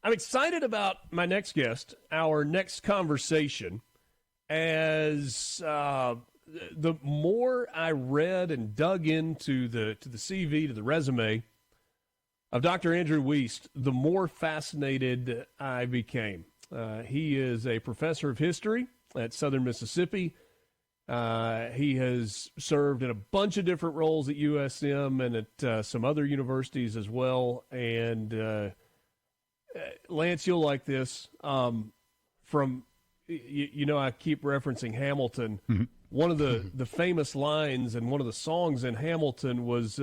I'm excited about my next guest, our next conversation, as the more I read and dug into the CV, to the resume of Dr. Andrew Wiest, the more fascinated I became. He is a professor of history at Southern Mississippi. He has served in a bunch of different roles at USM and at some other universities as well. And Lance, you'll like this. I keep referencing Hamilton. Mm-hmm. One of the famous lines and one of the songs in Hamilton was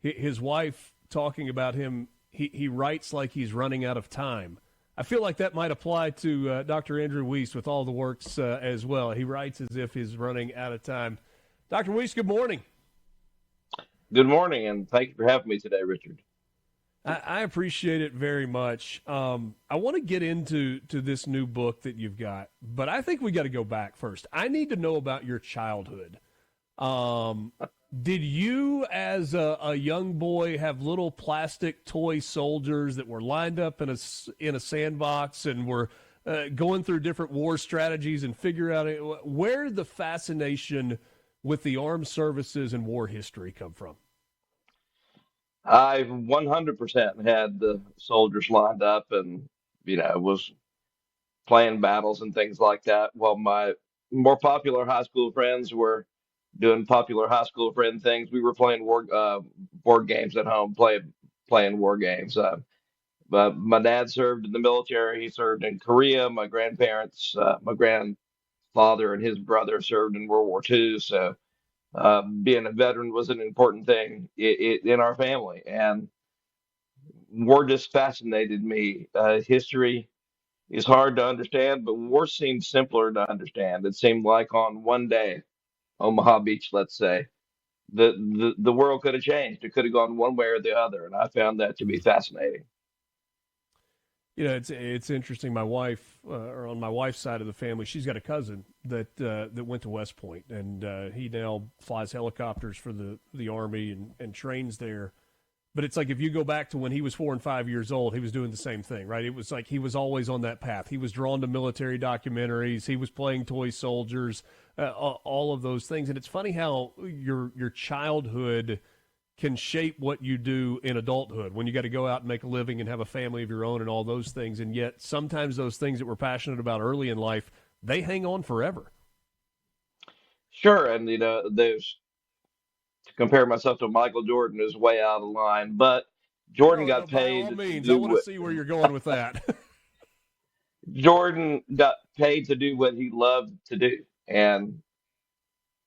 his wife talking about him. He writes like he's running out of time. I feel like that might apply to Dr. Andrew Wiest with all the works as well. He writes as if he's running out of time. Dr. Wiest, good morning. Good morning, and thank you for having me today, Richard. I appreciate it very much. I want to get into this new book that you've got, but I think we got to go back first. I need to know about your childhood. Did you, as a young boy, have little plastic toy soldiers that were lined up in a sandbox and were going through different war strategies and figure out where did the fascination with the armed services and war history come from? I 100% had the soldiers lined up and, was playing battles and things like that, while my more popular high school friends were doing popular high school friend things. We were playing board games at home, playing war games. But my dad served in the military. He served in Korea. My grandfather and his brother served in World War II. So being a veteran was an important thing in our family. And war just fascinated me. History is hard to understand, but war seemed simpler to understand. It seemed like on one day, Omaha Beach, let's say, the world could have changed. It could have gone one way or the other, and I found that to be fascinating. It's interesting. My wife, or on my wife's side of the family, she's got a cousin that went to West Point, and he now flies helicopters for the Army and trains there. But it's like if you go back to when he was 4 and 5 years old, he was doing the same thing, right? It was like he was always on that path. He was drawn to military documentaries. He was playing toy soldiers, all of those things. And it's funny how your childhood can shape what you do in adulthood when you got to go out and make a living and have a family of your own and all those things. And yet sometimes those things that we're passionate about early in life, they hang on forever. Sure, and there's to compare myself to Michael Jordan is way out of line, but Jordan No, got by all paid to means. I do want to what see where you're going with that. Jordan got paid to do what he loved to do, and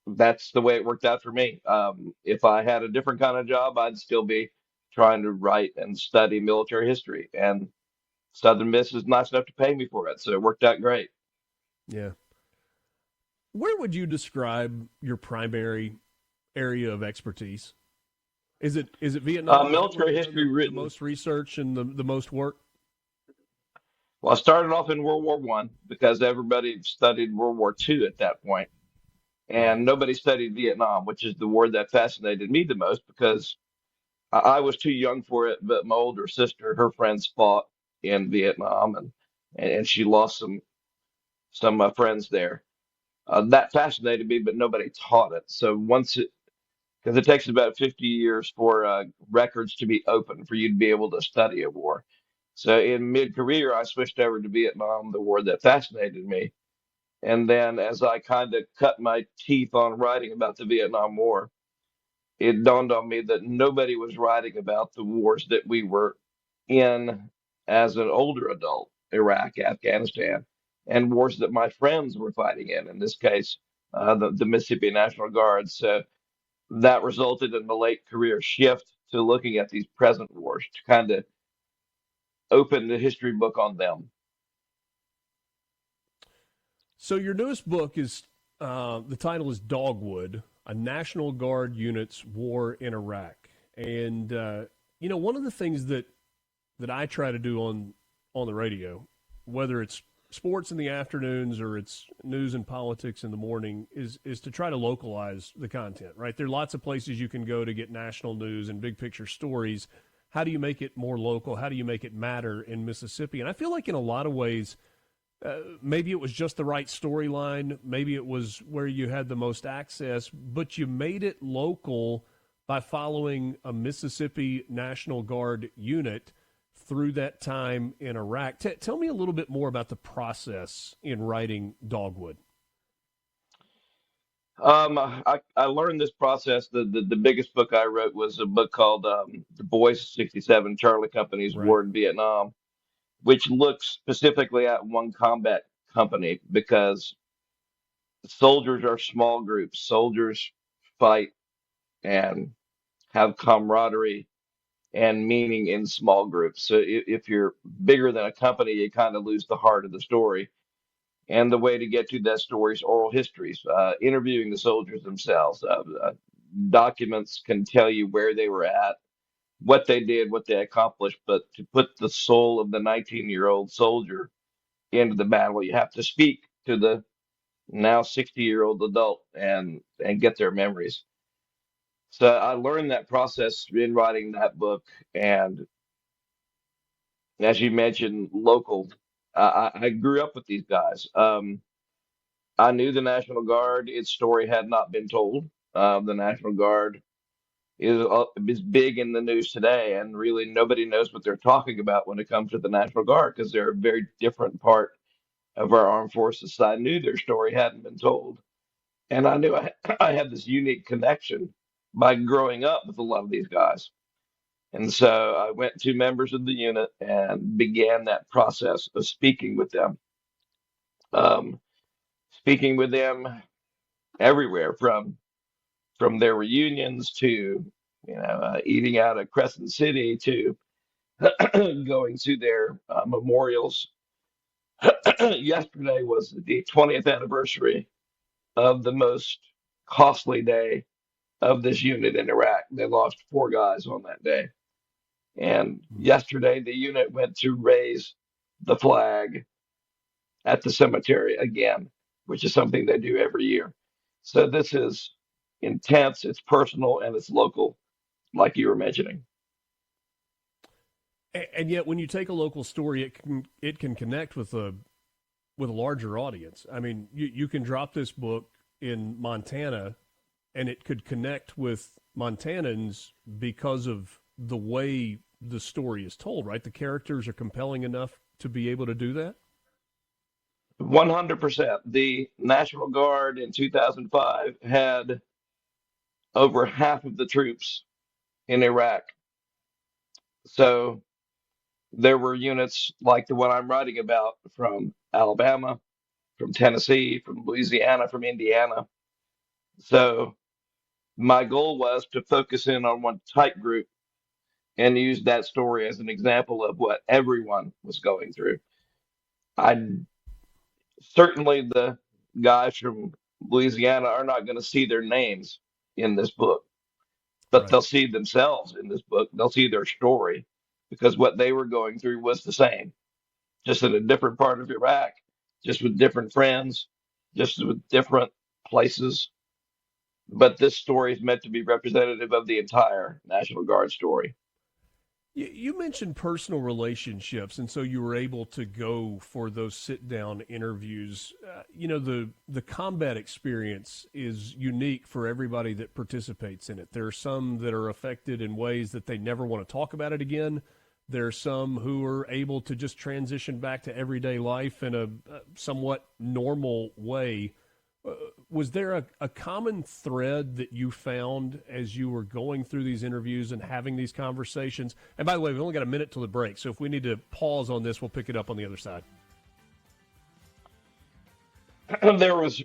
that's the way it worked out for me. If I had a different kind of job, I'd still be trying to write and study military history, and Southern Miss is nice enough to pay me for it, so it worked out great. Yeah. Where would you describe your primary area of expertise? Is it Vietnam? Military history The written. most research and the most work? Well, I started off in World War One because everybody studied World War Two at that point, Right. and nobody studied Vietnam, which is the war that fascinated me the most because I was too young for it. But my older sister, her friends fought in Vietnam, and she lost some friends there. That fascinated me, but nobody taught it. So because it takes about 50 years for records to be open for you to be able to study a war. So in mid-career, I switched over to Vietnam, the war that fascinated me. And then as I kind of cut my teeth on writing about the Vietnam War, it dawned on me that nobody was writing about the wars that we were in as an older adult, Iraq, Afghanistan, and wars that my friends were fighting in this case, the Mississippi National Guard. So that resulted in the late career shift to looking at these present wars to kind of open the history book on them. So your newest book is the title is Dogwood: A National Guard Unit's War in Iraq. And one of the things that I try to do on the radio, whether it's sports in the afternoons or it's news and politics in the morning, is to try to localize the content, right? There are lots of places you can go to get national news and big picture stories. how do you make it more local? How do you make it matter in Mississippi? And I feel like in a lot of ways, maybe it was just the right storyline. Maybe it was where you had the most access, but you made it local by following a Mississippi National Guard unit through that time in Iraq. Tell me a little bit more about the process in writing Dogwood. I learned this process. The biggest book I wrote was a book called The Boys 67 Charlie Company's Right. War in Vietnam, which looks specifically at one combat company because soldiers are small groups. Soldiers fight and have camaraderie and meaning in small groups. So if you're bigger than a company, you kind of lose the heart of the story. And the way to get to that story is oral histories, interviewing the soldiers themselves. Documents can tell you where they were at, what they did, what they accomplished, but to put the soul of the 19-year-old soldier into the battle, you have to speak to the now 60-year-old adult and get their memories. So I learned that process in writing that book, and as you mentioned, local. I grew up with these guys. I knew the National Guard. Its story had not been told. The National Guard is big in the news today, and really nobody knows what they're talking about when it comes to the National Guard because they're a very different part of our armed forces. So I knew their story hadn't been told, and I knew I had this unique connection by growing up with a lot of these guys. And so I went to members of the unit and began that process of um, speaking with them everywhere from their reunions to eating out at Crescent City to going to their memorials. Yesterday was the 20th anniversary of the most costly day of this unit in Iraq. They lost 4 guys on that day. And yesterday, the unit went to raise the flag at the cemetery again, which is something they do every year. So this is intense, it's personal, and it's local, like you were mentioning. And yet, when you take a local story, it can connect with a larger audience. I mean, you can drop this book in Montana, and it could connect with Montanans because of the way the story is told. Right, the characters are compelling enough to be able to do that. 100%. The National Guard in 2005 had over half of the troops in Iraq. So there were units like the one I'm writing about from Alabama, from Tennessee, from Louisiana, from Indiana. So my goal was to focus in on one tight group and use that story as an example of what everyone was going through. I certainly the guys from Louisiana are not going to see their names in this book, but Right. they'll see themselves in this book. They'll see their story because what they were going through was the same, just in a different part of Iraq, just with different friends, just with different places. But this story is meant to be representative of the entire National Guard story. You mentioned personal relationships, and so you were able to go for those sit-down interviews. The combat experience is unique for everybody that participates in it. There are some that are affected in ways that they never want to talk about it again. There are some who are able to just transition back to everyday life in a somewhat normal way. Was there a common thread that you found as you were going through these interviews and having these conversations? And by the way, we've only got a minute till the break, so if we need to pause on this, we'll pick it up on the other side. There was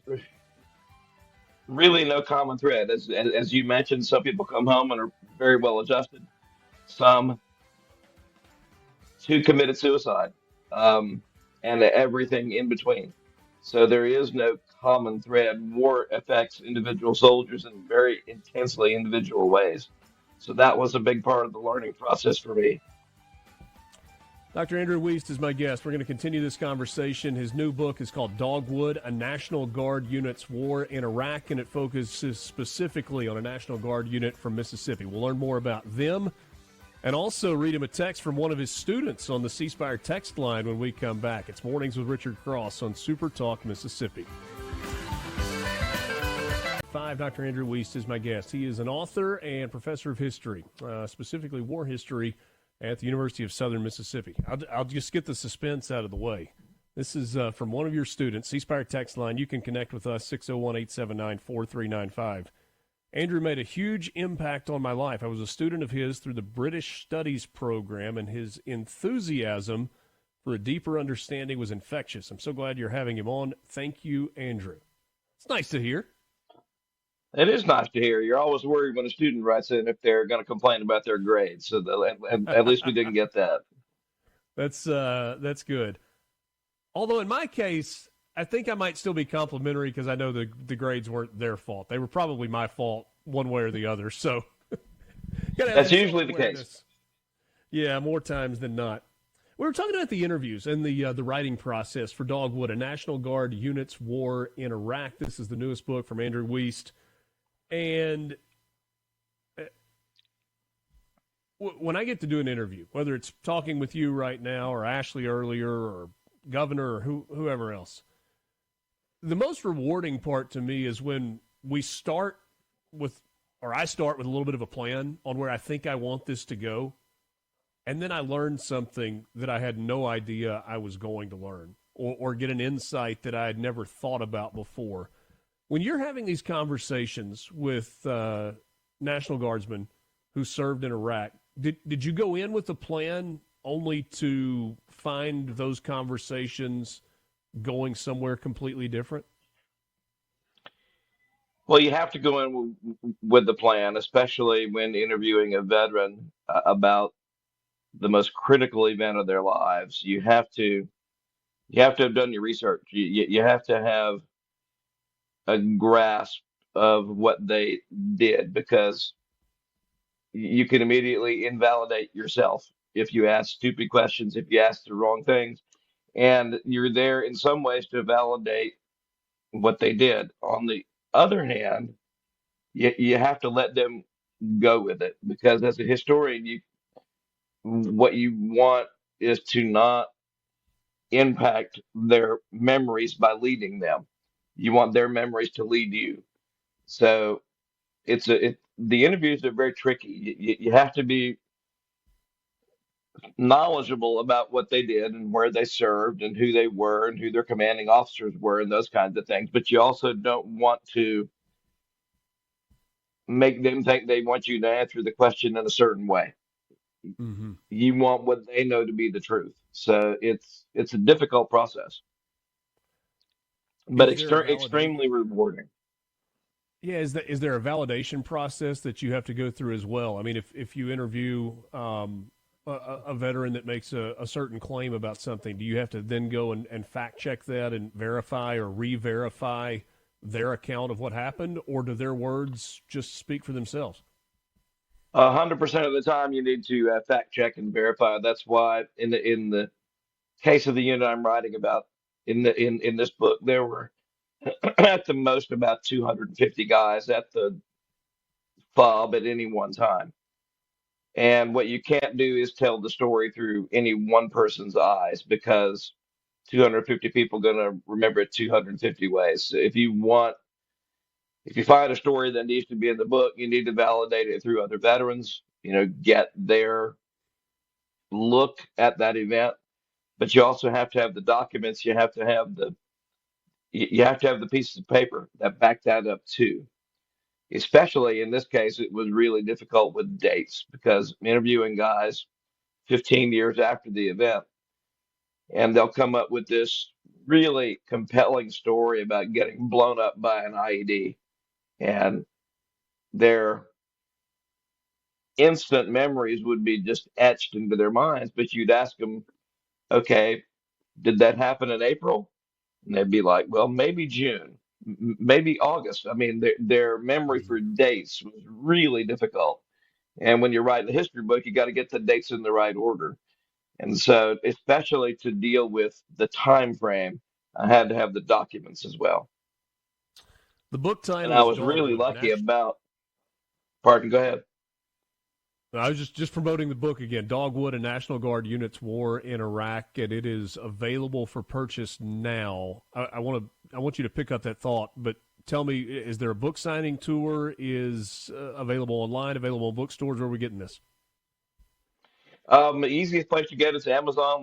really no common thread. As you mentioned, some people come home and are very well adjusted. Some who committed suicide, and everything in between. So there is no common thread. War affects individual soldiers in very intensely individual ways. So that was a big part of the learning process for me. Dr. Andrew Wiest is my guest. We're going to continue this conversation. His new book is called Dogwood, A National Guard Unit's War in Iraq, and it focuses specifically on a National Guard unit from Mississippi. We'll learn more about them And also read him a text from one of his students on the C Spire text line when we come back. It's Mornings with Richard Cross on Super Talk, Mississippi. Dr. Andrew Wiest is my guest. He is an author and professor of history, specifically war history at the University of Southern Mississippi. I'll just get the suspense out of the way. This is from one of your students, C Spire text line. You can connect with us, 601-879-4395. Andrew made a huge impact on my life. I was a student of his through the British Studies program, and his enthusiasm for a deeper understanding was infectious. I'm so glad you're having him on. Thank you, Andrew. It's nice to hear. It is nice to hear. You're always worried when a student writes in if they're going to complain about their grades. So at least we didn't get that. That's good. Although in my case, I think I might still be complimentary because I know the grades weren't their fault. They were probably my fault one way or the other. So that's usually the case. Yeah, more times than not. We were talking about the interviews and the writing process for Dogwood, a National Guard unit's war in Iraq. This is the newest book from Andrew Wiest. And when I get to do an interview, whether it's talking with you right now or Ashley earlier or Governor or whoever else, the most rewarding part to me is when we start with, or I start with a little bit of a plan on where I think I want this to go, and then I learn something that I had no idea I was going to learn, or get an insight that I had never thought about before. When you're having these conversations with National Guardsmen who served in Iraq, did you go in with a plan only to find those conversations going somewhere completely different? Well, you have to go in with the plan, especially when interviewing a veteran about the most critical event of their lives. You have to have done your research. You have to have a grasp of what they did, because you can immediately invalidate yourself if you ask stupid questions, if you ask the wrong things. And you're there in some ways to validate what they did. On the other hand, you have to let them go with it, because as a historian, what you want is to not impact their memories by leading them. You want their memories to lead you. So the interviews are very tricky. You have to be knowledgeable about what they did and where they served and who they were and who their commanding officers were and those kinds of things. But you also don't want to make them think they want you to answer the question in a certain way. Mm-hmm. You want what they know to be the truth. So it's a difficult process, but extremely rewarding. Yeah, is there a validation process that you have to go through as well? I mean, if you interview a veteran that makes a certain claim about something, do you have to then go and fact check that and verify or re-verify their account of what happened, or do their words just speak for themselves? 100% of the time, you need to fact check and verify. That's why in the case of the unit I'm writing about in this book, there were at the most about 250 guys at the FOB at any one time. And what you can't do is tell the story through any one person's eyes, because 250 people are going to remember it 250 ways. So if you find a story that needs to be in the book, you need to validate it through other veterans, get their look at that event. But you also have to have the documents. You have to have the pieces of paper that back that up too. Especially in this case, it was really difficult with dates, because I'm interviewing guys 15 years after the event, and they'll come up with this really compelling story about getting blown up by an IED, and their instant memories would be just etched into their minds. But you'd ask them, okay, did that happen in April? And they'd be like, well, maybe June, maybe August. I mean, their memory for dates was really difficult. And when you're writing a history book, you got to get the dates in the right order. And so, especially to deal with the time frame, I had to have the documents as well. The book And title I is was really Dogwood. lucky about, pardon, go ahead. I was just promoting the book again, Dogwood and National Guard Units War in Iraq, and it is available for purchase now. I want you to pick up that thought, but tell me, is there a book signing tour? Is available online, available in bookstores? Where are we getting this? The easiest place to get is Amazon.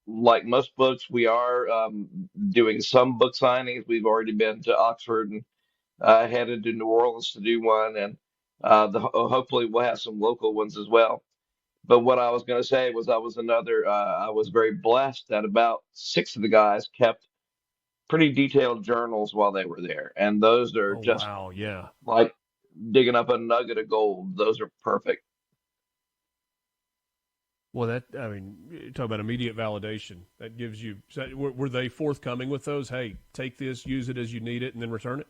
Like most books, we are doing some book signings. We've already been to Oxford and headed to New Orleans to do one, and hopefully we'll have some local ones as well. But what I was going to say was I was very blessed that about six of the guys kept pretty detailed journals while they were there, and those are Oh just wow, yeah. like digging up a nugget of gold. Those are perfect. Well, that I mean, you talk about immediate validation. That gives you. Were they forthcoming with those? Hey, take this, use it as you need it, and then return it.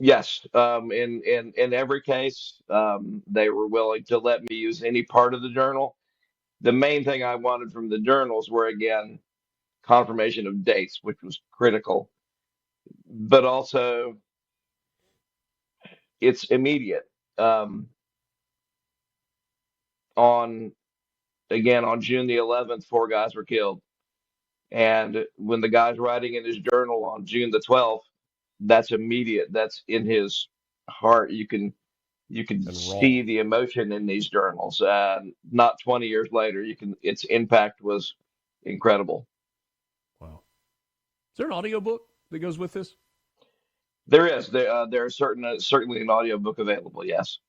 Yes, in every case, they were willing to let me use any part of the journal. The main thing I wanted from the journals were again confirmation of dates, which was critical, but also it's immediate. Um, on on June the 11th, four guys were killed, and when the guy's writing in his journal on June the 12th, that's immediate. That's in his heart. You can And raw. see the emotion in these journals. Not 20 years later, you can its impact was incredible. Wow. Is there an audiobook that goes with this? There are certainly an audiobook available. Yes.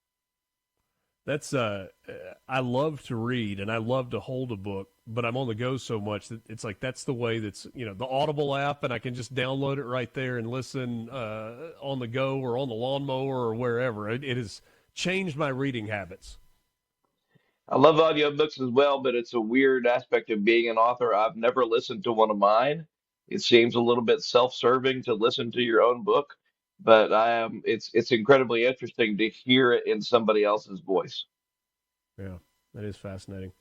That's I love to read and I love to hold a book, but I'm on the go so much that it's like that's the way that's the Audible app, and I can just download it right there and listen on the go or on the lawnmower or wherever. It has changed my reading habits. I love audiobooks as well, but it's a weird aspect of being an author. I've never listened to one of mine. It seems a little bit self-serving to listen to your own book, but I am it's incredibly interesting to hear it in somebody else's voice. Yeah, that is fascinating.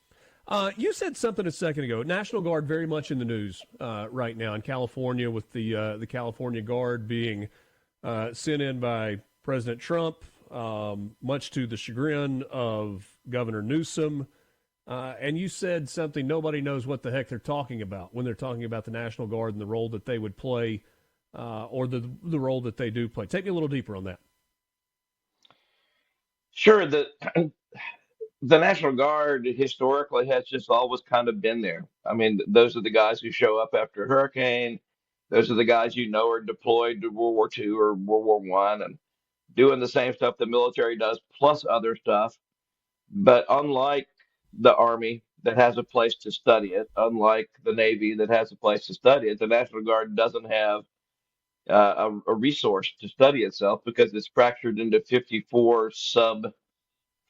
You said something a second ago. National Guard very much in the news right now in California, with the California Guard being sent in by President Trump, much to the chagrin of Governor Newsom. And you said something, nobody knows what the heck they're talking about when they're talking about the National Guard and the role that they would play, or the role that they do play. Take me a little deeper on that. Sure, the National Guard historically has just always kind of been there. I mean, those are the guys who show up after a hurricane. Those are the guys are deployed to World War II or World War One and doing the same stuff the military does, plus other stuff. But unlike the Army that has a place to study it, unlike the Navy that has a place to study it, the National Guard doesn't have a resource to study itself because it's fractured into 54 sub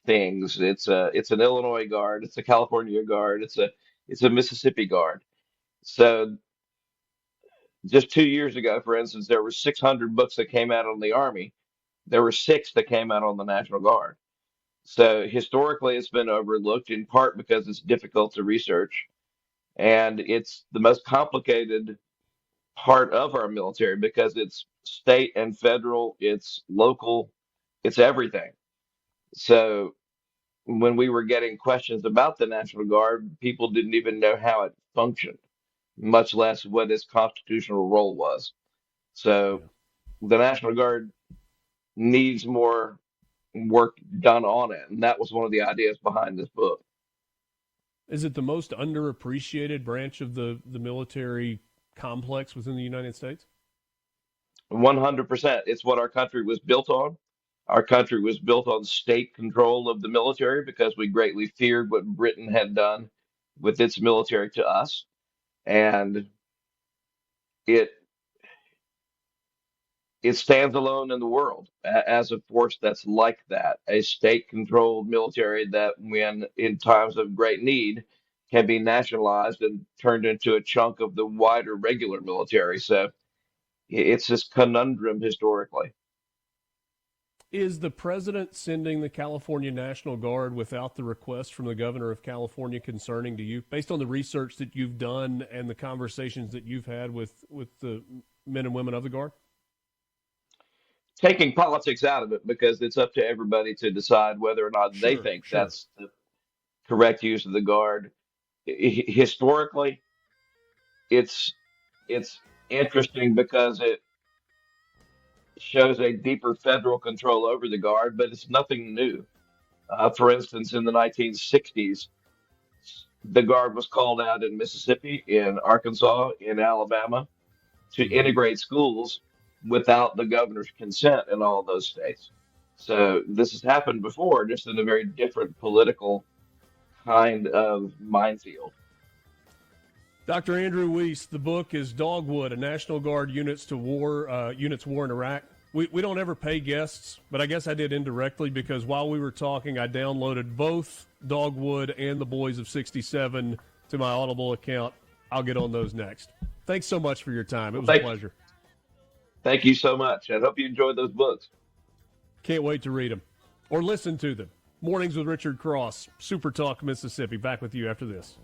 things. It's an Illinois Guard, it's a California Guard, it's a Mississippi Guard. So just 2 years ago, for instance, there were 600 books that came out on the Army. There were six that came out on the National Guard. So historically, it's been overlooked in part because it's difficult to research, and it's the most complicated part of our military because it's state and federal, it's local, it's everything. So when we were getting questions about the National Guard, people didn't even know how it functioned, much less what its constitutional role was. So Yeah. the National Guard needs more work done on it, and that was one of the ideas behind this book. Is it the most underappreciated branch of the military complex within the United States? 100%. It's what our country was built on. Our country was built on state control of the military because we greatly feared what Britain had done with its military to us. And it it stands alone in the world as a force that's like that, a state controlled military that, when in times of great need, can be nationalized and turned into a chunk of the wider regular military. So it's this conundrum historically. Is the president sending the California National Guard without the request from the governor of California concerning to you, based on the research that you've done and the conversations that you've had with the men and women of the Guard? taking politics out of it, because it's up to everybody to decide whether or not they Sure, think sure. that's the correct use of the Guard. Historically, it's it's interesting because it shows a deeper federal control over the Guard, but it's nothing new. For instance, in the 1960s, the Guard was called out in Mississippi, in Arkansas, in Alabama to Hmm. integrate schools without the governor's consent in all those states. So this has happened before, just in a very different political kind of minefield. Dr. Andrew Wiest, the book is Dogwood, a National Guard units war in Iraq. We don't ever pay guests, but I guess I did indirectly because while we were talking, I downloaded both Dogwood and The Boys of 67 to my Audible account. I'll get on those next. Thanks so much for your time. It Well, was a pleasure. thank you so much. I hope you enjoyed those books. Can't wait to read them or listen to them. Mornings with Richard Cross, Super Talk, Mississippi. Back with you after this.